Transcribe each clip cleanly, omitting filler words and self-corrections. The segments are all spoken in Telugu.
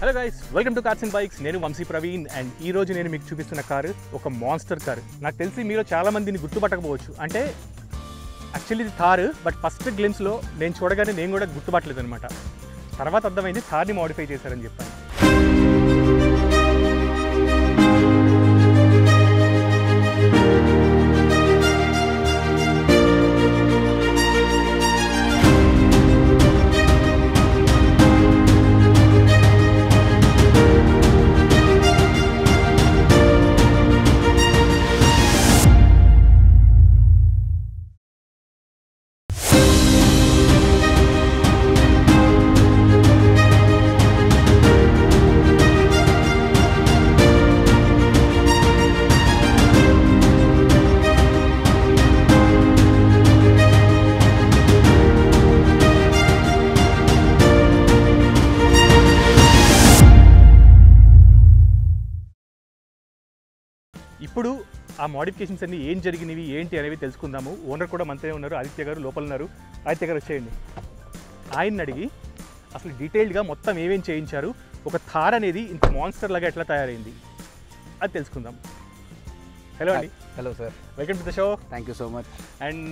Hello guys, welcome to cars and bikes. నేను వంశీ ప్రవీణ్ అండ్ ఈ రోజు నేను మీకు చూపిస్తున్న కారు ఒక మాన్స్టర్ కారు. నాకు తెలిసి మీలో చాలా మందిని గుర్తుపట్టకపోవచ్చు. అంటే యాక్చువల్లీ ఇది థార్, బట్ ఫస్ట్ గ్లిమ్స్లో నేను చూడగానే నేను కూడా గుర్తుపట్టలేదు అనమాట. తర్వాత అర్థమైంది థార్ని మోడిఫై చేశారని చెప్పాను. ఇప్పుడు ఆ మోడిఫికేషన్స్ అన్ని ఏం జరిగినవి ఏంటి అనేవి తెలుసుకుందాము. ఓనర్ కూడా మనతోనే ఉన్నారు, ఆదిత్య గారు లోపల ఉన్నారు. ఆదిత్య గారు వచ్చేయండి. ఆయన్ని అడిగి అసలు డీటెయిల్డ్గా మొత్తం ఏమేం చేయించారు, ఒక థార్ అనేది ఇంత మాన్స్టర్ లాగా ఎట్లా తయారైంది అది తెలుసుకుందాం. హలో అండి. Hello sir, welcome to the show. Thank you so much. And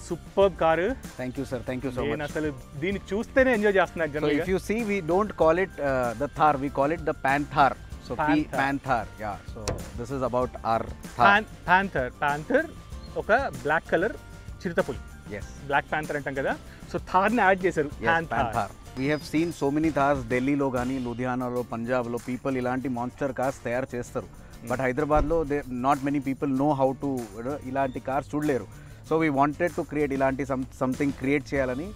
super car. Thank you sir, thank you so much. నేను అసలు దీన్ని చూస్తేనే ఎంజాయ్ చేస్తున్నాను. So if you see, we don't call it the Thar, we call it the Panther. So Panther, yeah. So this is about our Thar. Panther ఒక బ్లాక్ కలర్ చిరుతపులి. Yes. బ్లాక్ ప్యాంథర్ అంటాం కదా. సో థార్ని యాడ్ చేశారు. Panther. We have seen so many Thars ఢిల్లీలో కానీ, లూధియానాలో, పంజాబ్లో పీపుల్ ఇలాంటి మాన్స్టర్ కార్స్ తయారు చేస్తారు. బట్ హైదరాబాద్లో not many people know how to ఇలాంటి కార్స్ చూడలేరు. So we wanted to create ఇలాంటి సంథింగ్ క్రియేట్ చేయాలని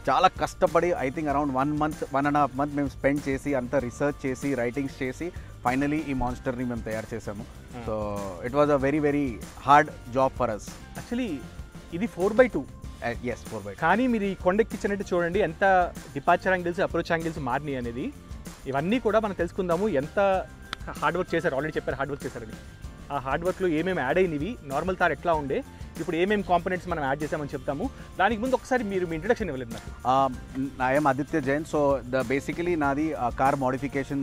చాలా కష్టపడి ఐ థింక్ అరౌండ్ 1.5 month మేము స్పెండ్ చేసి అంతా రీసెర్చ్ చేసి రైటింగ్స్ చేసి ఫైనలీ ఈ మాన్స్టర్ని మేము తయారు చేసాము. So it was a very very hard job for us. Actually ఇది 4x2. Yes, 4x2. కానీ మీరు ఈ కొండెక్కించినట్టు చూడండి ఎంత డిపార్చర్ యాంగిల్స్, అప్రోచ్ యాంగిల్స్ మారినాయి అనేది. ఇవన్నీ కూడా మనం తెలుసుకుందాము. ఎంత హార్డ్ వర్క్ చేశారు, ఆల్రెడీ చెప్పారు హార్డ్ వర్క్ చేశారని. ఆ హార్డ్ వర్క్లో ఏమేమి యాడ్ అయినవి, నార్మల్ థార్ ఎట్లా ఉండే, ఇప్పుడు ఏమేమి కాంపోనెంట్స్ మనం యాడ్ చేసామని చెప్తాము. దానికి ముందు ఒకసారి మీరు మీ ఇంట్రడక్షన్ ఇవ్వలేదు నాకు. I'm Aditya Jain. So basically నాది car modification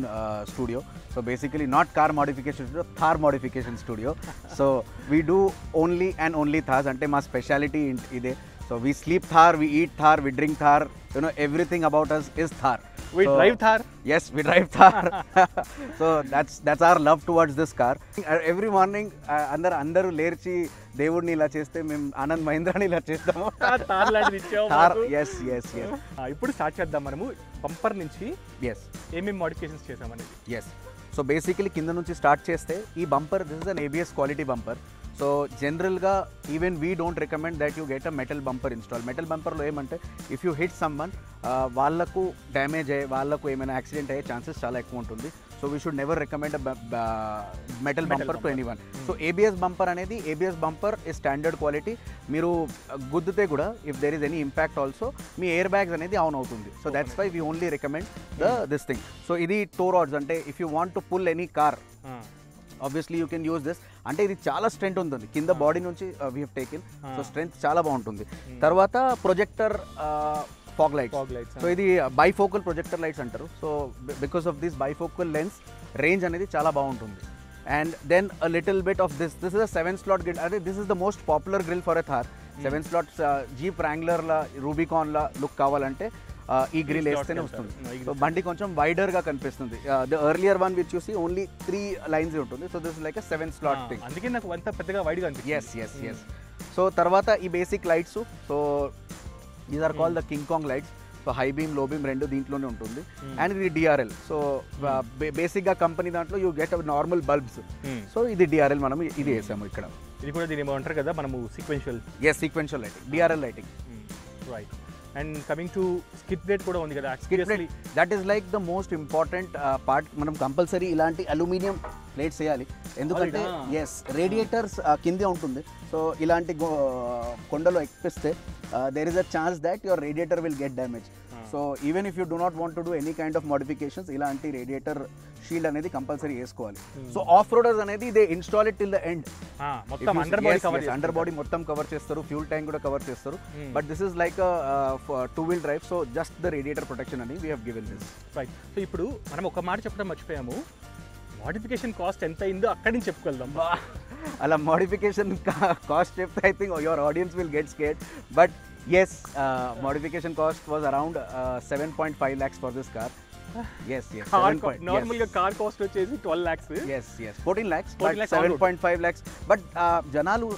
studio. So basically not car modification studio, Thar modification studio. So we do only and only Thars. అంటే మా స్పెషాలిటీ ఇదే. So we sleep Thar, we eat Thar, we drink Thar. You know, everything about us is Thar. We drive Thar. Yes, we drive Thar. So that's our love towards this car. Every morning andaru lerchi దేవుడిని ఇలా చేస్తే మేము ఆనంద్ మహీంద్రాని ఇలా చేస్తాము. థార్ లాంటిది ఇచ్చాము. yes. ఇప్పుడు స్టార్ట్ చేద్దాం మనము బంపర్ నుంచి. yes, ఏమేమి మోడిఫికేషన్స్ చేసామనేది. yes. సో బేసికలీ కింద నుంచి స్టార్ట్ చేస్తే ఈ bumper, this is an ABS quality bumper. So జనరల్గా even we don't recommend that you get a metal bumper install. Metal బంపర్లో ఏమంటే ఇఫ్ యూ హిట్ సమ్వన్, వాళ్ళకు డ్యామేజ్ అయ్యే, వాళ్ళకు ఏమైనా యాక్సిడెంట్ అయ్యే ఛాన్సెస్ చాలా ఎక్కువ ఉంటుంది. So we should never recommend metal bumper to anyone. So ABS bumper అనేది, ABS బంపర్ ఈ స్టాండర్డ్ క్వాలిటీ. మీరు గుద్దితే కూడా if there is any impact also మీ ఎయిర్ బ్యాగ్స్ అనేది ఆన్ అవుతుంది. So that's why we only recommend this thing. So ఇది టో రాడ్స్. అంటే if you want to pull any car obviously you can use this. అంటే ఇది చాలా స్ట్రెంత్ ఉంటుంది కింద బాడీ నుంచి we have taken. So strength చాలా బాగుంటుంది. తర్వాత ప్రొజెక్టర్ ఫాగ్ లైట్స్. సో ఇది బైఫోకల్ ప్రొజెక్టర్ లైట్స్ అంటారు. So because of this bifocal lens range అనేది చాలా బాగుంటుంది. And then a little bit of this is a 7-slot grille. అదే this is the most popular grille for a Thar. 7 slots Jeep ర్యాంగ్లర్లా, రూబికాన్లా లుక్ కావాలంటే ఈ గ్రిల్ వేస్తేనే వస్తుంది. సో బండి కొంచెం వైడర్గా కనిపిస్తుంది. ద ఎర్లియర్ వన్ విచ్ చూసి ఓన్లీ 3 lines ఉంటుంది. So this like 7-slot thing. అందుకే నాకు అంత పెద్దగా వైడ్గా అనిపిస్తుంది. ఎస్. సో తర్వాత ఈ basic lights. So these are called the King Kong lights. So high beam, low beam రెండు దీంట్లోనే ఉంటుంది. అండ్ ఇది DRL. సో బేసిక్గా కంపెనీ దాంట్లో you get normal bulbs. So ఇది DRL, మనం ఇది వేసాము ఇక్కడ. ఇది కూడా దీని ఏమంటారు కదా మనము sequential. Sequential lighting, DRL lighting. Right. And coming to skid plate కూడా ఉంది కదా. Skid plate, that is like the most important part. మనం కంపల్సరీ ఇలాంటి అల్యూమినియం ప్లేట్స్ వేయాలి. ఎందుకంటే రేడియేటర్స్ కిందే ఉంటుంది. సో ఇలాంటి కొండలో ఎక్కిస్తే there is a chance that your radiator will get damage. So even if you do not want to do any kind of modifications ఇలాంటి రేడియేటర్ షీల్డ్ అనేది కంపల్సరీ వేసుకోవాలి. సో ఆఫ్ రోడర్స్ అనేది they install it till the end. మొత్తం అండర్ బాడీ మొత్తం కవర్ చేస్తారు, ఫ్యూల్ ట్యాంక్ కూడా కవర్ చేస్తారు. But this is like two wheel drive, so just the radiator protection అని we have given this. Right. So ఇప్పుడు మనం ఒక మాట చెప్పడం మర్చిపోయాము, మోడిఫికేషన్ కాస్ట్ ఎంత అయిందో అక్కడి నుంచి చెప్పుకెళ్దాం. అలా మోడిఫికేషన్ కాస్ట్ చెప్తే I think your audience will get scared. But yes, modification cost was around 7.5 lakhs for this car. Yes. Normal గా కార్ కాస్ట్ వచ్చేసి 12 lakhs. Yes. 14 lakhs, but 7.5 lakhs. But జనాలు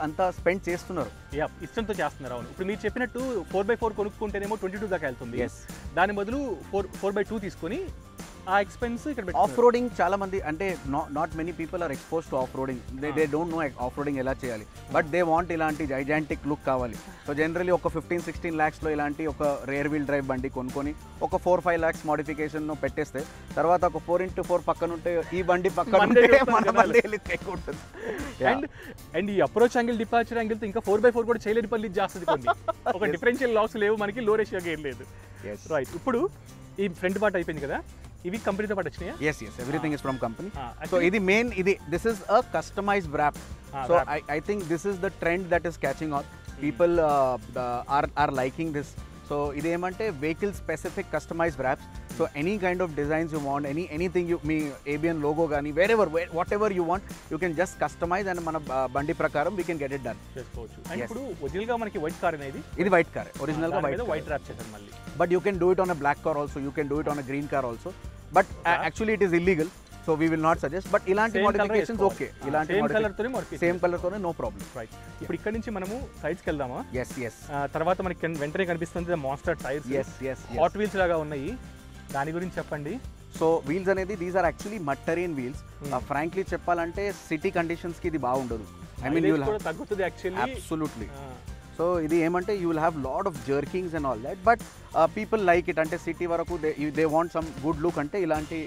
అంత స్పెండ్ చేస్తున్నారు. ఇష్టంతో చేస్తున్నారు. అవును. ఇప్పుడు మీరు చెప్పినట్టు 4x4 కొనుక్కుంటేనేమో 22 దాకా వెళ్తుంది. Yes. దాని బదులు 4x2 తీసుకొని ఆ ఎక్స్పెన్స్ ఇక్కడ ఆఫ్ రోడింగ్ చాలా మంది అంటే not many people are expose to off roading. They don't know off roading ఎలా చేయాలి. బట్ దే వాంట్ ఇలాంటి జైజాంటిక్ లుక్ కావాలి. సో జనరలీ ఒక 15-16 lakhsలో ఇలాంటి ఒక రేర్ వీల్ డ్రైవ్ బండి కొనుక్కొని ఒక 4-5 lakhs మోడిఫికేషన్ పెట్టేస్తే తర్వాత ఒక 4x4 పక్కన ఉంటే ఈ బండి పక్కన ఉంటుంది. అండ్ ఈ అప్రోచ్ యాంగిల్ డిపార్చర్ యాంగిల్ తో ఇంకా 4x4 కూడా చేయలేని పల్లి చేస్తుంది కొన్ని. ఒక డిఫరెన్షియల్ లాక్స్ లేవు మనకి, లో రేషియో గేర్ లేదు. రైట్. ఇప్పుడు ఈ ఫ్రంట్ పార్ట్ అయిపోయింది కదా, ఇవి కంపెనీతో పాటు వచ్చినాయా? yes everything is from company. So ఇది main this is a customized wrap. So I think this is the trend that is catching on. People are liking this. So ఇది ఏమంటే vehicle specific customized wraps. So any kind of designs you want, anything you me ABN logo గానీ whatever you want, you can just customize and మన బండి ప్రకారం we can get it done. చేసుకోవచ్చు. అండ్ ఇప్పుడు ఒరిజినల్ గా మనకి వైట్ కార్ అనేది, ఇది వైట్ కార్, ఒరిజినల్ గా వైట్ ర్యాప్ చేశారు మళ్ళీ. But you can do it on a black car also, you can do it on a green car also. But actually it is illegal, so we will not suggest. But ఇలాంటి modifications okay, ఇలాంటి సేమ్ కలర్ తోనే నో ప్రాబ్లం. రైట్. ఇప్పుడు ఇక్కడ నుంచి మనము సైడ్స్ కి వెళ్దామా? yes. తర్వాత మనకి వెంటనే కనిపిస్తుంది monster tyres. yes Hot Wheels లాగా ఉన్నాయి, దాని గురించి చెప్పండి. సో వీల్స్ అనేది these are actually mud terrain wheels. Frankly చెప్పాలంటే సిటీ కండిషన్స్ కి ఇది బాగుండదు. ఐ మీన్ యూ విల్ తగ్గుతుంది యాక్చువల్లీ. అబ్సల్యూట్లీ. సో ఇది ఏమంటే you will have lot of jerkings and all that, but people like it. అంటే సిటీ వరకు they want some good look అంటే ఇలాంటి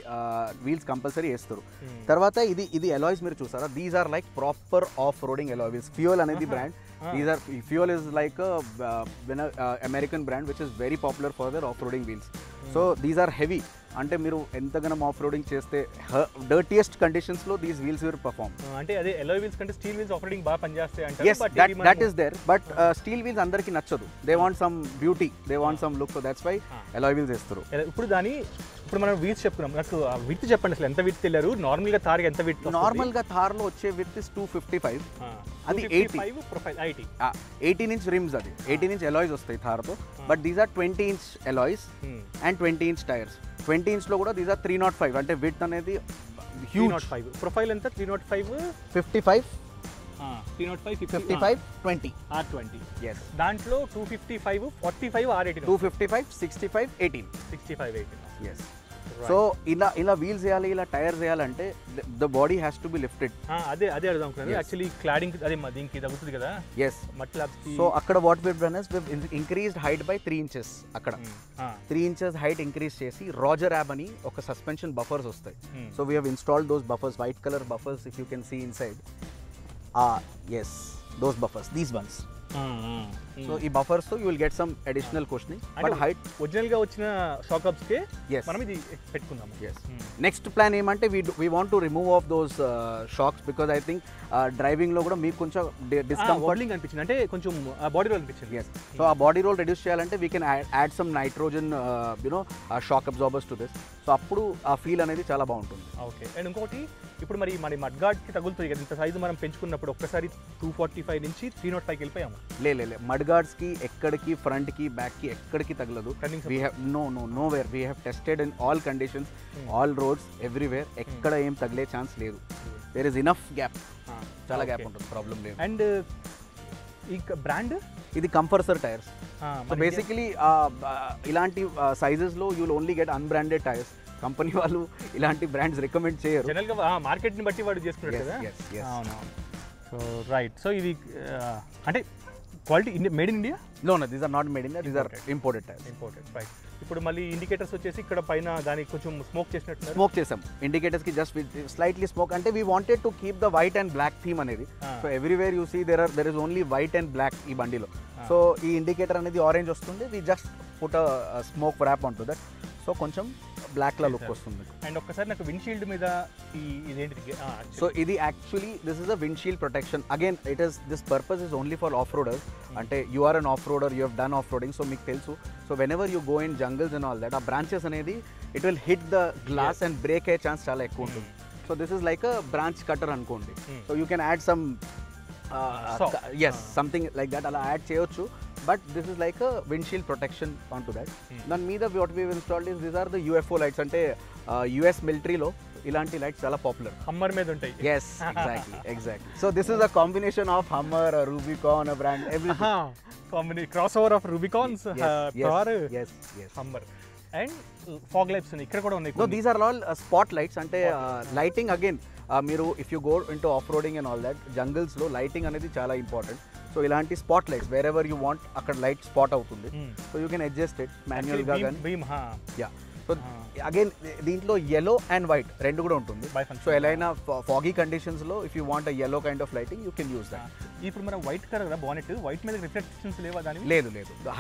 వీల్స్ కంపల్సరీ వేస్తారు. తర్వాత ఇది అలాయ్స్ మీరు చూసారా, these are like proper off roading alloy wheels. Fuel అనేది brand, these are fuel is like American brand which is very popular for their off roading wheels. So these are heavy. అంటే మీరు ఎంతగానో ఆఫ్ రోడింగ్ చేస్తే డర్టియెస్ట్ కండిషన్స్ లో దీస్ వీల్స్ విల్ పర్ఫార్మ్. అంటే అదే అలాయ్ వీల్స్ కంటే స్టీల్ వీల్స్ ఆఫ్ రోడింగ్ బాగా పనిచేస్తాయి అంటారు. yes that is there, but steel wheels అందరికి నచ్చదు. They want some beauty, they want some look, so that's why alloy wheels వేస్తారు. ఇప్పుడు మనం వీల్స్ చెప్పుకున్నాం, నాకు విత్ చెప్పండి అసలు ఎంత విత్ వెళ్ళారు? నార్మల్ గా థార్ ఎంత విత్? నార్మల్ గా థార్ లో వచ్చే విత్ ఇస్ 255. అది 80 ప్రొఫైల్ 18 inch rims, అది 18 inch alloys వస్తాయి థార్ తో. But these are 20 inch alloys and 20 inch tyres. 20 inch లో కూడా దీస్ ఆర్ 305. అంటే విత్ అనేది హ్యూజ్. 305 ప్రొఫైల్ ఎంత? 305 55 55 20 R20. yes. దాంట్లో 255 45 R18. 255 65 18. 65 18. yes. సో ఇలా వీల్స్ వేయాలి, ఇలా టైర్స్ వేయాలంటే the body has to be lifted. అదే అర్థం అవుతుంది. యాక్చువల్లీ క్లాడింగ్ అదే దీనికి తగ్గుతుంది కదా. yes. సో అక్కడ what we done is we increased height by 3 inches. అక్కడ 3 inches హైట్ ఇంక్రీజ్ చేసి రాజర్ యాబ్ అని ఒక సస్పెన్షన్ బఫర్స్ వస్తాయి. So we have installed those buffers, white colour buffers, if you can see inside. yes, those buffers, these ones. So ఈ బఫర్స్ తో you will get some additional cushioning. But height original గా వచ్చిన షాక్ అప్స్ కే మనం ఇది పెట్టుకుందాం. yes. నెక్స్ట్ ప్లాన్ ఏమంటే we want to remove off those shocks because I think driving లో కూడా మీకు కొంచెం డిస్కంఫర్టింగ్ అనిపించింది, అంటే కొంచెం బాడీ రోల్ అనిపించింది. yes. సో ఆ బాడీ రోల్ రెడ్యూస్ చేయాలంటే we can add some nitrogen shock absorbers to this. So అప్పుడు ఆ ఫీల్ అనేది చాలా బాగుంటుంది. ఓకే. అండ్ ఇంకోటి, ఇప్పుడు మరి మన మడ్ గార్డ్ కి తగులుతుంది కదా, ఇంత సైజు మనం పెంచుకున్నప్పుడు ఒక్కసారి 245 నుంచి 305 కి వెళ్ళిపోయాము. లే మడ్ గార్డ్స్ కి ఎక్కడికి ఫ్రంట్ కి బ్యాక్ కి ఎక్కడికి తగలదు. we have nowhere we have tested in all conditions, all roads, everywhere. ఎక్కడ ఏం తగిలే ఛాన్స్ లేదు. there is enough gap, చాలా గ్యాప్ ఉంటుంది, ప్రాబ్లం లేదు. అండ్ ఈ బ్రాండ్ ఇది కంఫర్సర్ టైర్స్. సో బేసికలీ ఇలాంటి సైజెస్ లో you will only get unbranded tyres. Company వాళ్ళు ఇలాంటి బ్రాండ్స్ రికమెండ్ చేయరు. జనరల్ గా మార్కెట్ ని బట్టి వాడు చేసుకుంటారు కదా. అవును. So right. సో ఇది అంటే quality made in India? No, these are not made in India. These are imported tires. Imported, right. ఇప్పుడు మళ్ళీ ఇండికేటర్స్ వచ్చేసి ఇక్కడ పైన దానికి కొంచెం స్మోక్ చేసినట్టున్నారు. స్మోక్ చేసాం ఇండికేటర్స్కి జస్ట్ స్లైట్లీ స్మోక్, అంటే we wanted to keep the white and black theme అనేది. So everywhere you see there is only white and black ఈ బండిలో. సో ఈ ఇండికేటర్ అనేది ఆరెంజ్ వస్తుంది, we just put smoke wrap on to that. So కొంచెం బ్లాక్లా లుక్ వస్తుంది. అండ్ ఒక్కసారి నాకు విండ్షీల్డ్ మీద ఇదేంటిది? సో ఇది actually this is a windshield protection. Again it is this purpose is only for off roaders. అంటే you are an off roader, you have done off roading, so మీకు తెలుసు. So whenever you go in jungles and all that, ఆ బ్రాంచెస్ అనేది it will hit the glass and break అయ్యే ఛాన్స్ చాలా ఎక్కువ ఉంటుంది. So this is like a branch cutter అనుకోండి. So you can add some something like that, అలా యాడ్ చేయొచ్చు. But this is like a windshield protection on to that. దాని మీద what we installed is these are the UFO lights. అంటే యుఎస్ మిలిటరీలో ఇలాంటి లైట్స్ చాలా పాపులర్. హమ్మర్ మీద ఉంటాయి. Yes, exactly. So this is a combination of Hummer, Rubicon, brand, everything. Crossover of Rubicons, Hummer and fog lights ఉన్నాయి ఇక్కడ కూడా ఉన్నాయి. No, these are all spot lights. అంటే లైటింగ్ అగైన్ మీరు if you go into off roading and all that, జంగిల్స్లో లైటింగ్ అనేది చాలా ఇంపార్టెంట్. సో ఇలాంటి spot lights wherever you want అక్కడ లైట్ స్పాట్ అవుతుంది. So you can adjust it మాన్యువల్గా కానీ. యా, సో అగైన్ దీంట్లో yellow అండ్ వైట్ రెండు కూడా ఉంటుంది. సో ఎలా అయినా ఫాగీ కండిషన్స్లో if you want a yellow kind of lighting you can use that. ఇప్పుడు మనం వైట్ కలర్ కదా బానెట్, వైట్ మీద రిఫ్లెక్షన్స్ లేవా దాని? లేదు,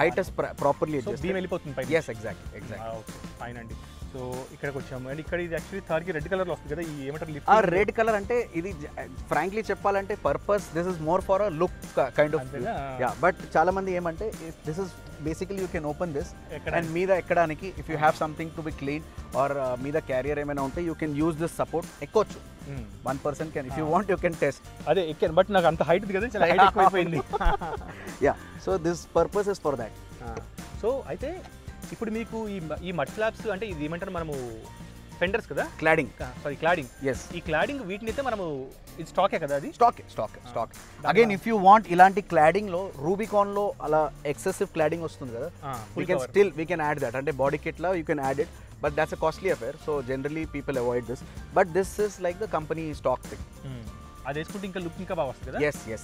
హైట్ ఇస్ ప్రాపర్లీ బీమ్ వెళ్ళిపోతుంది పైన. Yes, exactly. ఓకే, ఫైన్ అండి. సో ఇక్కడికి వచ్చాము అండ్ ఇక్కడ ఇది యాక్చువల్లీ థార్కి రెడ్ కలర్లో వస్తుంది కదా, ఈ ఏమంటారు లిఫ్ట్? ఆ రెడ్ కలర్ అంటే ఇది ఫ్రాంక్లీ చెప్పాలంటే purpose this is more for a look kind of. Yeah, but చాలా మంది ఏమంటే this is basically you can open this and మీద ఎక్కడానికి if you have something to be clean or మీద క్యారియర్ ఏమైనా ఉంటే you can use this support. ఎక్కొచ్చు, 1 person can, if you want you can test. అదే ఎక్కాను, బట్ నాకు అంత హైట్ కదా, చాలా హైట్ ఎక్కువైపోయింది. Yeah, so this purpose is for that. So అయితే ఇప్పుడు మీకు ఈ మడ్ ఫ్లాప్స్ అంటే ఇది ఏమంటారు మనము ఫెండర్స్ కదా, క్లాడింగ్. Sorry, cladding. ఎస్, ఈ క్లాడింగ్ వీటిని అయితే మనము ఇది స్టాకే కదా, అది stock. Again if you want ఇలాంటి క్లాడింగ్ లో రూబికాన్లో అలా ఎక్సెసివ్ క్లాడింగ్ వస్తుంది కదా, వీ కెన్ యాడ్ దట్. అంటే body kit law you can add it, but that's a costly affair. So generally people avoid this, but this is like the company stock thing. అది వేసుకుంటే ఇంకా లుక్ ఇంకా బాగా వస్తుంది కదా. ఎస్.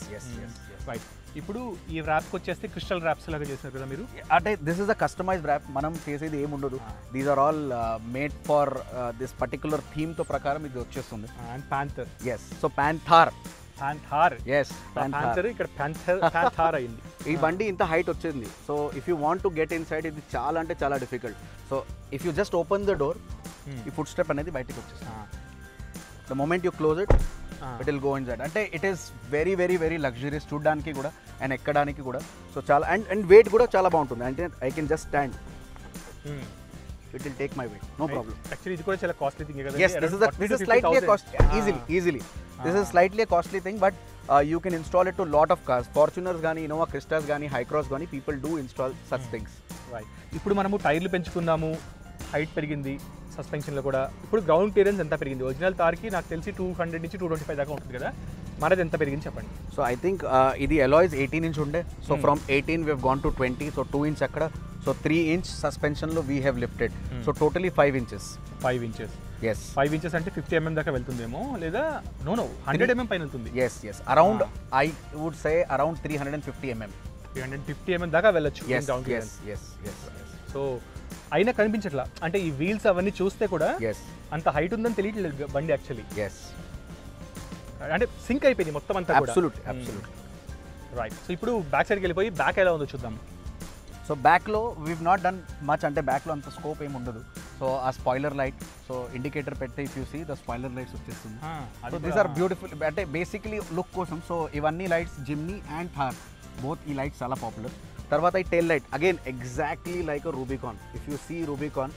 రైట్. ఇప్పుడు ఈ ర్యాప్కి వచ్చేస్తే క్రిస్టల్ ర్యాప్స్ లాగా చేశారు కదా మీరు. అంటే this is a customized wrap, మనం చేసేది ఏమి ఉండదు. These are all made for this particular theme తో ప్రకారం ఇది వచ్చేస్తుంది. And panther. Yes, so panther. Yes, panther ఇక్కడ ప్యాంథార్ అయింది. ఈ బండి ఇంత హైట్ వచ్చింది. So if you want to get inside ఇది చాలా అంటే చాలా difficult. So if you just open the door, ఈ ఫుట్ స్టెప్ అనేది బయటకు వచ్చేస్తుంది. The moment you close it, it will go inside. అంటే it is very very very luxurious చూడడానికి కూడా అండ్ ఎక్కడానికి కూడా. సో చాలా అండ్ వెయిట్ కూడా చాలా బాగుంటుంది. అంటే I can just stand, it will take my weight, no problem. Actually ఇది కూడా చాలా కాస్ట్లీ థింగ్ కదా. Yes, this is slightly a cost, easily. This is slightly a costly thing, but you can install it to lot of cars. Fortuners గానీ, Innova Cristas గానీ, Hycross గానీ, people do install such things. Right. ఇప్పుడు మనము టైర్లు పెంచుకున్నాము, హైట్ పెరిగింది, సస్పెన్షన్లో కూడా. ఇప్పుడు గ్రౌండ్ క్లియరెన్స్ ఎంత పెరిగింది? ఒరిజినల్ తార్కి నాకు తెలిసి 200 నుంచి 225 దాకా ఉంటుంది కదా, మనది ఎంత పెరిగింది చెప్పండి. సో ఐ థింక్ ఇది అలాయ్స్ 18 inch ఉండే. So from 18 we have gone to 20. So 2 inch అక్కడ. సో 3 inch సస్పెన్షన్లో we have lifted. So totally 5 inches. 5 inches. Yes, 5 inches అంటే 50 mm దాకా వెళ్తుందేమో, లేదా నో 100 mm పైన వెళ్తుంది. Yes, around I would say around 350 mm. 350 mm దాకా వెళ్ళొచ్చు. సో అయినా కనిపించట్లా, అంటే ఈ వీల్స్ అవన్నీ చూస్తే కూడా అంత హైట్ ఉందని తెలియట్లేదు బండి యాక్చువల్లీ. అంటే సింక్ అయిపోయింది మొత్తం అంతా కూడా. అబ్సల్యూట్. రైట్. సో ఇప్పుడు బ్యాక్ సైడ్కి వెళ్ళిపోయి బ్యాక్ ఎలా ఉందో చూద్దాం. సో బ్యాక్లో వీ నాట్ డన్ మచ్, అంటే బ్యాక్లో అంత స్కోప్ ఏమి ఉండదు. సో ఆ స్పాయిలర్ లైట్, సో ఇండికేటర్ పెడితే if you see the spoiler lights వచ్చేస్తుంది. సో దీస్ ఆర్ బ్యూటిఫుల్, అంటే బేసిక్లీ లుక్ కోసం. సో ఇవన్నీ lights Jimny and Thar both ఈ లైట్స్ చాలా పాపులర్. తర్వాత ఈ tail light again exactly like Rubicon. If you see Rubicon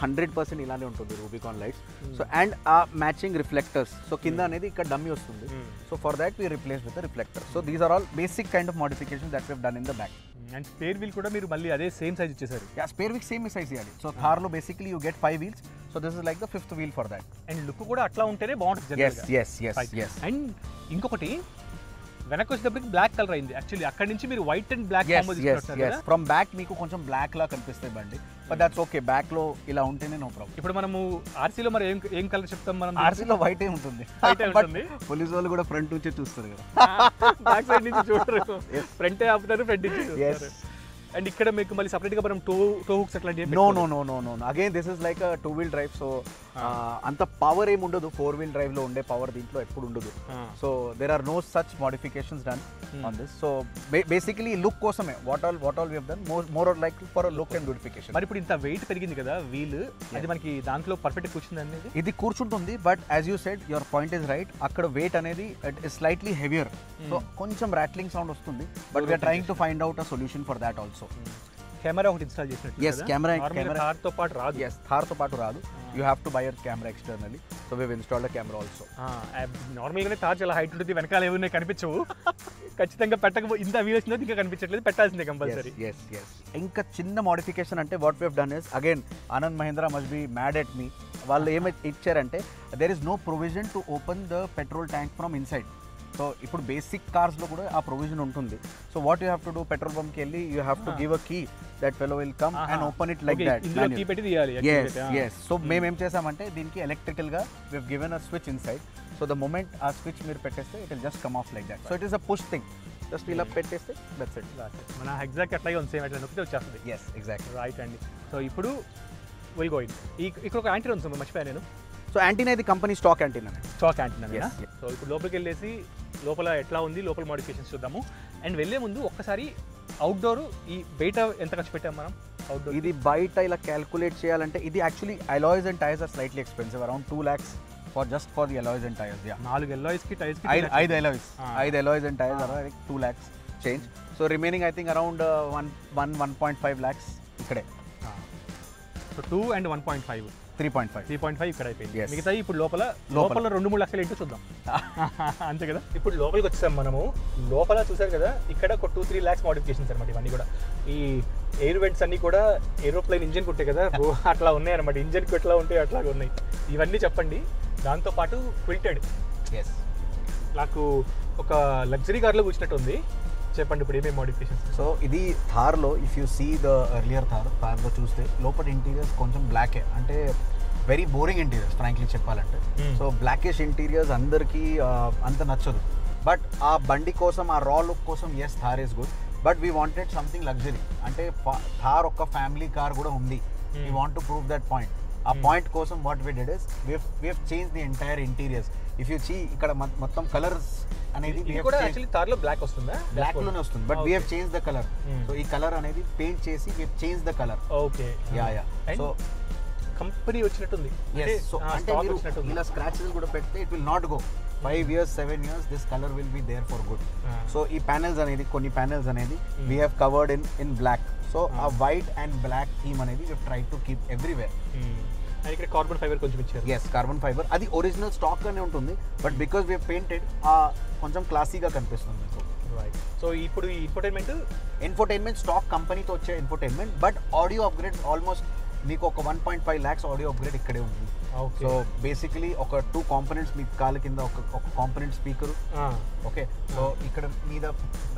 100% ఇలానే ఉంటుంది రూబికాన్ లైట్స్. సో అండ్ ఆ మ్యాచింగ్ రిఫ్లెక్టర్స్. సో కింద అనేది ఇక్కడ డమ్మీ వస్తుంది. So for that we replace with the reflector. So these are all basic kind of modification that we have done in the back. And spare wheel కూడా మీరు మళ్ళీ అదే సేమ్ సైజ్ ఇచ్చేసారు. స్పేర్ వీల్ సేమ్ సైజ్ ఇవ్వాలి. సో కార్లో basically you get 5 wheels. So this is like the 5th wheel for that. And look కూడా అట్లా ఉంటేనే బాగుంటుంది. yes. అండ్ ఇంకొకటి వెనక్కి వచ్చేటప్పటికి బ్లాక్ కలర్ అయింది. యాక్చువల్లీ అక్కడ నుంచి మీరు white and black from back మీకు కొంచెం బ్లాక్ లా కనిపిస్తాయి బండి, బట్ దట్స్ ఓకే. బ్యాక్ లో ఇలా ఉంటేనే నో ప్రాబ్లం. ఇప్పుడు మనము ఆర్సీలో మరి ఏం కలర్ చెప్తాం మనం? ఆర్సీలో వైట్ ఏ ఉంటుంది. పోలీసు వాళ్ళు కూడా ఫ్రంట్ నుంచి చూస్తారు కదా, బ్యాక్ సైడ్ నుంచి చూడరు, ఫ్రంట్ ఆపుతారు, ఫ్రంట్ నుంచి చూస్తారు. అండ్ ఇక్కడ మీకు మళ్ళీ సపరేట్గా మనం టో హుక్స్ అట్లాంటివి no no no no no again this is like 2-wheel drive, so అంత పవర్ ఏమి ఉండదు 4-wheel drive లో ఉండే పవర్ దీంట్లో ఎప్పుడు ఉండదు. So there are no such modifications done on this. So basically look కోసమే what all we have done more or like for look and beautification. మరి ఇప్పుడు ఇంత వెయిట్ పెరిగింది కదా వీల్, అది మనకి దాంట్లో పర్ఫెక్ట్ కూర్చుంది అనేది ఇది కూర్చుంటుంది. But as you said your point is right, అక్కడ వెయిట్ అనేది it is slightly heavier, so కొంచెం రాట్లింగ్ సౌండ్ వస్తుంది. But we're trying to find out a solution for that also. Camera ఒకటి ఇన్స్టాల్ చేసినట్టు. Yes, camera థార్తో పాటు రాదు. Yes, థార్తో పాటు రాదు. You have to buy a camera externally. So we installed a camera also. నార్మల్గానే థార్ చాలా హైట్ ఉంటుంది, వెనకాల ఏమున్నాయి కనిపించవు. ఖచ్చితంగా పెట్టకపోతే ఇంత వీల్ వచ్చినది ఇంకా కనిపించట్లేదు, పెట్టాల్సిందే కంపల్సరీ. ఇంకా చిన్న మోడిఫికేషన్ అంటే what we have done is, again Anand Mahindra must be mad at me. వాళ్ళు ఏమైతే ఇచ్చారంటే there is no provision to open the petrol tank from inside. So ఇప్పుడు బేసిక్ కార్స్లో కూడా ఆ ప్రొవిజన్ ఉంటుంది. So what you have to do, petrol పంప్కి వెళ్ళి you have to give a key, that fellow will come and open it like that. So మేము ఏం చేసామంటే దీనికి ఎలక్ట్రికల్గా we have given a switch inside. So the moment ఆ స్విచ్ మీరు పెట్టేస్తే it will just come off like that. So it is a push thing, just ఇలా పెట్టేస్తే దట్స్ ఇట్. మన ఎగ్జాక్ట్ అట్లాగే ఉంది, సేమ్ అట్లా నొక్కితే వచ్చేస్తుంది. ఎస్ ఎగ్జాక్ట్లీ రైట్ అండి. సో ఇప్పుడు విల్ గో ఇన్. ఇక్కడ ఒక యాంటీనా ఉంది, మర్చిపోయాను నేను. సో యాంటీనా ఇది కంపెనీ స్టాక్ యాంటీనా. సో ఇప్పుడు లోపలికి వెళ్ళేసి లోపల ఎట్లా ఉంది, లోపల మోడిఫికేషన్స్ చూద్దాము. అండ్ వెళ్ళే ముందు ఒక్కసారి అవుట్డోర్, ఈ బయట ఎంత ఖర్చు పెట్టాం మనం అవుట్డోర్? ఇది బయట ఇలా క్యాల్కులేట్ చేయాలంటే ఇది actually alloys and tires are slightly expensive, around 2 lakhs for the alloys and tires. 4 alloys కి టైర్స్ కి 5 alloys and tires are like 2 lakhs change. So remaining I think around 1.5 lakhs ఇక్కడే. సో 2 and 1.5 3.5 ఇక్కడ అయిపోయింది. మిగతా ఇప్పుడు లోపల 2-3 లక్షలు ఏంటో చూద్దాం. అంతే కదా. ఇప్పుడు లోపలికి వచ్చాం మనము. లోపల చూసారు కదా, ఇక్కడ ఒక 2-3 lakhs మోడిఫికేషన్స్ అనమాట. ఇవన్నీ కూడా ఈ ఎయిర్ వెంట్స్ అన్నీ కూడా ఏరోప్లేన్ ఇంజిన్ ఉంటాయి కదా, అట్లా ఉన్నాయి అనమాట. ఇంజిన్కి ఎట్లా ఉంటాయి అట్లాగే ఉన్నాయి. ఇవన్నీ చెప్పండి. దాంతోపాటు క్విల్టెడ్. నాకు ఒక లగ్జరీ కార్లో కూర్చున్నట్టు ఉంది. చెప్పండి ఇప్పుడు ఏమేమి మోడిఫికేషన్స్. సో ఇది థార్లో if you see the earlier థార్లో చూస్తే లోపల ఇంటీరియర్స్ కొంచెం బ్లాకే, అంటే వెరీ బోరింగ్ ఇంటీరియర్స్ ఫ్రాంక్లీ చెప్పాలంటే. సో బ్లాకిష్ ఇంటీరియర్స్ అందరికీ అంత నచ్చదు. బట్ ఆ బండి కోసం, ఆ రా లుక్ కోసం yes Thar is good. But we wanted something luxury, అంటే థార్ ఒక ఫ్యామిలీ కార్ కూడా ఉంది. We want to prove that point. ఆ పాయింట్ కోసం what we did is we have change the entire interiors. If you see ఇక్కడ మొత్తం కలర్స్ అనేది కూడా యాక్చువల్లీ థార్లో బ్లాక్ వస్తుందా? బ్లాక్ లోనే వస్తుంది, but we have change the colour. So ఈ కలర్ అనేది పెయింట్ చేసి we have change the colour. Okay. So company వచ్చినట్టుంది. సో అంటే మీరు ఇలా స్క్రాచెస్ కూడా పెడితే it will not go. 5 years 7 years this colour will be there for good. So ఈ ప్యానెల్స్ అనేది కొన్ని ప్యానెల్స్ అనేది we have covered in black. So ఆ వైట్ అండ్ బ్లాక్ థీమ్ అనేది we try to keep everywhere. And ఇక్కడ కార్బన్ ఫైబర్ కొంచెం ఇచ్చారు. ఎస్, కార్బన్ ఫైబర్ అది ఒరిజినల్ స్టాక్ గానే ఉంటుంది. బట్ బికాస్ వీ పెయింటెడ్ కొంచెం క్లాసీగా కనిపిస్తుంది. సో ఇప్పుడు ఈ ఇన్ఫోటైన్మెంట్ స్టాక్ కంపెనీతో వచ్చే infotainment. But audio upgrade almost మీకు ఒక 1.5 lakhs ఆడియో అప్గ్రేడ్ ఇక్కడే ఉంది. సో బేసికలీ ఒక 2 కాంపోనెంట్స్ మీ కాళ్ళ కింద ఒక కాంపోనెంట్ స్పీకర్. ఓకే. సో ఇక్కడ మీద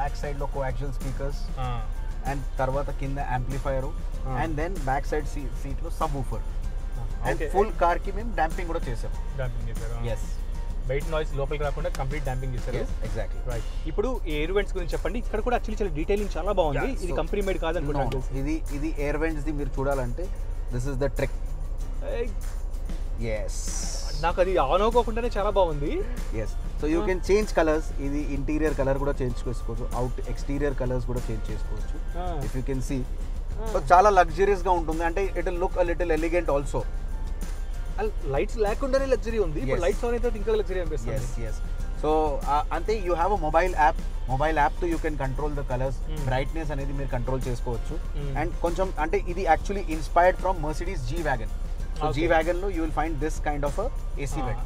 బ్యాక్ సైడ్ లో కోయాక్సియల్ స్పీకర్స్, అండ్ తర్వాత కింద amplifier, and then back side seat లో subwoofer. And full car కి మేము డాంపింగ్ కూడా చేసాం. ఎస్, బయట నాయిస్ లోపలికి రాకుండా కంప్లీట్ డాంపింగ్ చేశారు. Exactly right. ఇప్పుడు ఎయిర్ వెంట్స్ గురించి చెప్పండి. ఇక్కడ కూడా యాక్చువల్లీ చాలా డీటెయిలింగ్ చాలా బాగుంది. ఇది కంపెనీ మేడ్ కాదనుకుంటాను. ఇది ఎయిర్ వెంట్స్ ది మీరు చూడాలంటే this is the trick. Yes, నాకు అది ఆన్ అవ్వకుండానే చాలా బాగుంది. Yes, so you can change colours. ఇది ఇంటీరియర్ కలర్ కూడా చేంజ్ చేసుకోవచ్చు, అవుట్ ఎక్స్టీరియర్ కలర్స్ కూడా చేంజ్ చేసుకోవచ్చు. If you can see, so చాలా లగ్జరియస్ గా ఉంటుంది. అంటే it will look a little elegant also. Lights లేకుండానే లగ్జరీ ఉంది. ఇప్పుడు లైట్స్ ఆన్ అయితే ఇంకా లగ్జరీ అనిపిస్తుంది. yes. సో అంటే you have a mobile app తో you can control the colours, brightness అనేది మీరు కంట్రోల్ చేసుకోవచ్చు. అండ్ కొంచెం అంటే ఇది actually inspired from Mercedes G wagon. So G wagon లో you will find this kind of AC vent,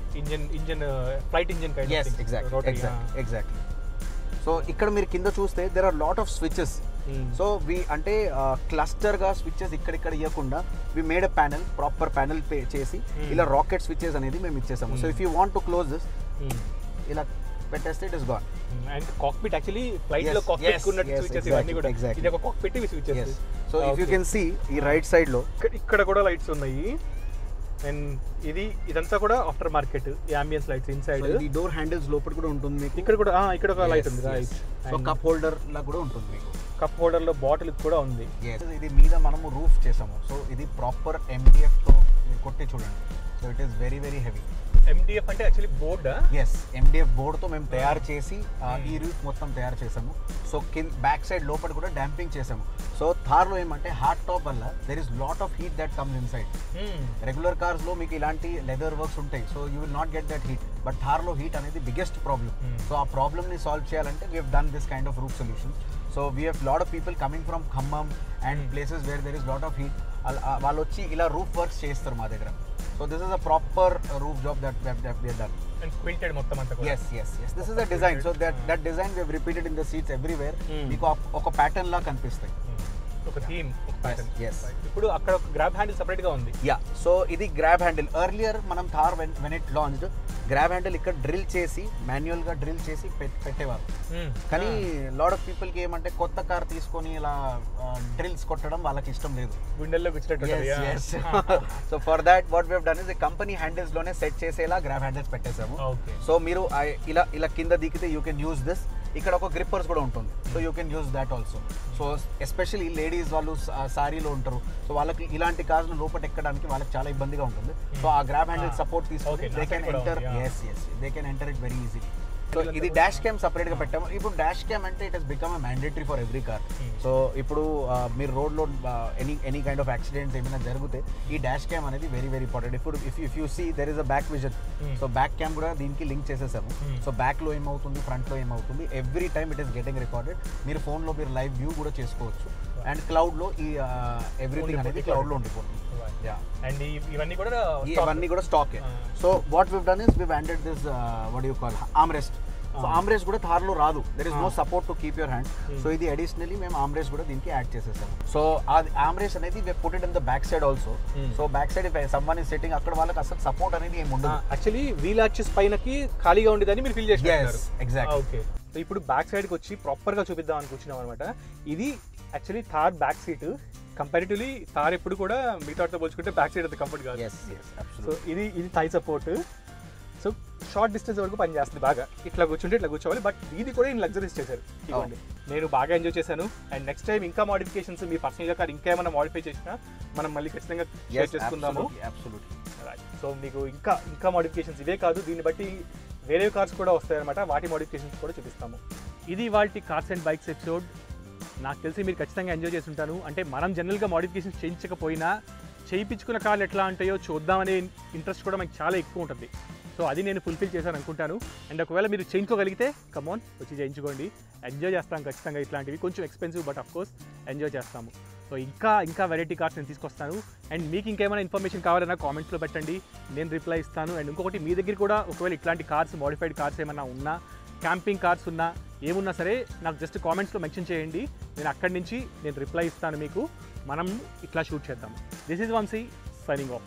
engine flight engine kind. yes, exactly. So ఇక్కడ మీరు కింద చూస్తే there are lot of switches. So అంటే క్లస్టర్ గా స్విచెస్ ఇక్కడిక్కడ ఇవ్వకుండా we made a panel, proper panel చేసి ఇలా రాకెట్ స్విచెస్ అనేది మేము ఇచ్చేసాము. So if you want to close this, ఇలా పెట్టేస్తే it is gone. And cockpit actually flight లో కాక్పిట్ ఉన్నట్టు స్విచెస్ ఇవన్నీ కూడా. ఇది ఒక కాక్పిట్ వి switches. So if you can see ఈ రైట్ సైడ్ లో ఇక్కడ కూడా లైట్స్ ఉన్నాయి. అండ్ ఇదంతా కూడా aftermarket ambience lights inside. ఈ డోర్ హ్యాండిల్స్ లోపల కూడా ఉంటుంది మీకు. ఇక్కడ కూడా ఇక్కడ ఒక లైట్ ఉంది. రైట్. సో కప్ హోల్డర్ లా కూడా ఉంటుంది మీకు. కప్ హోల్డర్లో బాటిల్ కూడా ఉంది. ఇది మీద మనము రూఫ్ చేసాము. సో ఇది ప్రాపర్ MDFతో మీరు కొట్టి చూడండి. So it is very very heavy. MDF అంటే యాక్చువల్లీ బోర్డా? ఎస్, MDF బోర్డ్తో మేము తయారు చేసి ఈ రూఫ్ మొత్తం తయారు చేసాము. సో బ్యాక్ సైడ్ లోపల కూడా డాంపింగ్ చేసాము. సో థార్లో ఏమంటే హార్డ్ టాప్ వల్ల there is lot of heat that comes inside. Regular కార్స్లో మీకు ఇలాంటి లెదర్ వర్క్స్ ఉంటాయి, so you will not get that heat. But థార్లో హీట్ అనేది బిగ్గెస్ట్ ప్రాబ్లమ్. సో ఆ ప్రాబ్లమ్ని సాల్వ్ చేయాలంటే we have done this kind of roof solution. So we have lot of people coming from Khammam and places where there is lot of heat. వాళ్ళు వచ్చి ఇలా రూఫ్ వర్క్స్ చేస్తారు మా దగ్గర. So this is a proper roof job that we have done. And quilted మొత్తం అంతా కూడా. Yes. This is a design. So that design we have repeated in the seats everywhere. మీకు ఒక ప్యాటర్న్ లా కనిపిస్తాయి. ఒక థీమ్, ఒక ప్యాటర్న్. Yes. ఇప్పుడు అక్కడ ఒక గ్రాబ్ హ్యాండిల్ సెపరేట్ గా ఉంది. యా, సో ఇది గ్రాబ్ హ్యాండిల్. ఎర్లియర్ మనం Thar when it launched grab handle ఇక్కడ డ్రిల్ చేసి మాన్యువల్ గా డ్రిల్ చేసి పెట్టేవారు. కానీ లాట్ ఆఫ్ పీపుల్ కి ఏమంటే కొత్త కార్ తీసుకొని ఇలా డ్రిల్స్ కొట్టడం వాళ్ళకి ఇష్టం లేదు. గుండెల్లో గుచ్చినట్టు. So for that what we have done is company handles లోనే సెట్ చేసేలా గ్రాబ్ హ్యాండిల్స్ పెట్టేసాము. సో మీరు ఇలా కింద దిగితే యూ కెన్ యూజ్ దిస్. ఇక్కడ ఒక గ్రిప్పర్స్ కూడా ఉంటుంది, so you can use that also. So especially ladies వాళ్ళు సారీలో ఉంటారు, సో వాళ్ళకి ఇలాంటి కార్స్ లోపల ఎక్కడానికి వాళ్ళకి చాలా ఇబ్బందిగా ఉంటుంది. సో ఆ గ్రాబ్ హ్యాండిల్ సపోర్ట్ తీసుకొని they can enter. They can enter it very easily. So ఇది డాష్ క్యామ్ సపరేట్ గా పెట్టాము. ఇప్పుడు డాష్ క్యామ్ అంటే it has become a mandatory for every car. So ఇప్పుడు మీరు రోడ్లో ఎనీ కైండ్ ఆఫ్ యాక్సిడెంట్స్ ఏమైనా జరిగితే ఈ డాష్ క్యామ్ అనేది వెరీ వెరీ ఇంపార్టెంట్. ఇప్పుడు if you see there is a back vision. So back cam కూడా దీనికి లింక్ చేసేసాము. సో బ్యాక్ లో ఏమవుతుంది, ఫ్రంట్ లో ఏమవుతుంది, every time it is getting recorded. మీరు ఫోన్లో మీరు లైవ్ వ్యూ కూడా చేసుకోవచ్చు. అండ్ క్లౌడ్ లో ఈ ఎవ్రీథింగ్ అనేది క్లౌడ్ లో ఉండిపోతుంది. అండ్ ఇవన్నీ కూడా stock. So what we've done is we've added this what you call armrest. So armrest కూడా థార్ లో రాదు, there is no support to keep your hand. So ఇది అడిషనల్లీ మేము ఆర్మ్రెస్ట్ కూడా దీనికి యాడ్ చేసేసాము. సో ఆ ఆర్మ్రెస్ట్ అనేది we put it in the back side also. So back side if someone is sitting అక్కడ వాళ్ళకి అసలు సపోర్ట్ అనేది ఏమి ఉండదు. యాక్చువల్లీ వీల్ యాక్సిస్ పైనకి ఖాళీగా ఉండేదని మీరు ఫీల్ చేస్తారు. ఎగ్జాక్ట్లీ. ఓకే, సో ఇప్పుడు బ్యాక్ సైడ్కి వచ్చి ప్రాపర్గా చూపిద్దాం అనుకుంటున్నాం అనమాట. ఇది యాక్చువల్లీ థార్ బ్యాక్ సీట్. కంపారిటివ్లీ థార్ ఎప్పుడు కూడా మిగతాతో పోల్చుకుంటే బ్యాక్ సైడ్ అంత కంఫర్ట్ కాదు. సో ఇది thigh support. So short distance వరకు పనిచేస్తుంది బాగా. ఇట్లా కూర్చుంటే ఇట్లా కూర్చోవాలి. బట్ ఇది కూడా నేను లగ్జరీస్ చేశారు. ఇవ్వండి, నేను బాగా ఎంజాయ్ చేశాను. అండ్ నెక్స్ట్ టైం ఇంకా మోడిఫికేషన్స్ మీ పర్సనల్గా కార్ ఇంకా ఏమైనా మోడిఫై చేసినా మనం మళ్ళీ ఖచ్చితంగా షేర్ చేసుకుందాము. సో మీకు ఇంకా మోడిఫికేషన్స్ ఇవే కాదు, దీన్ని బట్టి వేరే కార్స్ కూడా వస్తాయన్నమాట. వాటి మోడిఫికేషన్స్ కూడా చూపిస్తాము. ఇది వాటి కార్స్ అండ్ బైక్స్ ఎపిసోడ్. నాకు తెలిసి మీరు ఖచ్చితంగా ఎంజాయ్ చేసి ఉంటాను. అంటే మనం జనరల్గా మోడిఫికేషన్స్ చేయించకపోయినా చేయించుకున్న కార్లు ఎట్లా ఉంటాయో చూద్దామనే ఇంట్రెస్ట్ కూడా మనకి చాలా ఎక్కువ ఉంటుంది. సో అది నేను ఫుల్ఫిల్ చేశాను అనుకుంటాను. అండ్ ఒకవేళ మీరు చేయించుకోగలిగితే కమాన్ వచ్చి చేయించుకోండి. ఎంజాయ్ చేస్తాం ఖచ్చితంగా. ఇట్లాంటివి కొంచెం expensive, but of course enjoy చేస్తాము. సో ఇంకా వెరైటీ కార్స్ నేను తీసుకొస్తాను. అండ్ మీకు ఇంకేమైనా ఇన్ఫర్మేషన్ కావాలన్నా కామెంట్స్లో పెట్టండి, నేను రిప్లై ఇస్తాను. అండ్ ఇంకొకటి, మీ దగ్గర కూడా ఒకవేళ ఇట్లాంటి కార్స్, మోడిఫైడ్ కార్స్ ఏమైనా ఉన్నా, క్యాంపింగ్ కార్స్ ఉన్నా, ఏమున్నా సరే నాకు జస్ట్ కామెంట్స్లో మెన్షన్ చేయండి. నేను అక్కడి నుంచి నేను రిప్లై ఇస్తాను మీకు. మనం ఇట్లా షూట్ చేద్దాం. This is Vamsi signing of.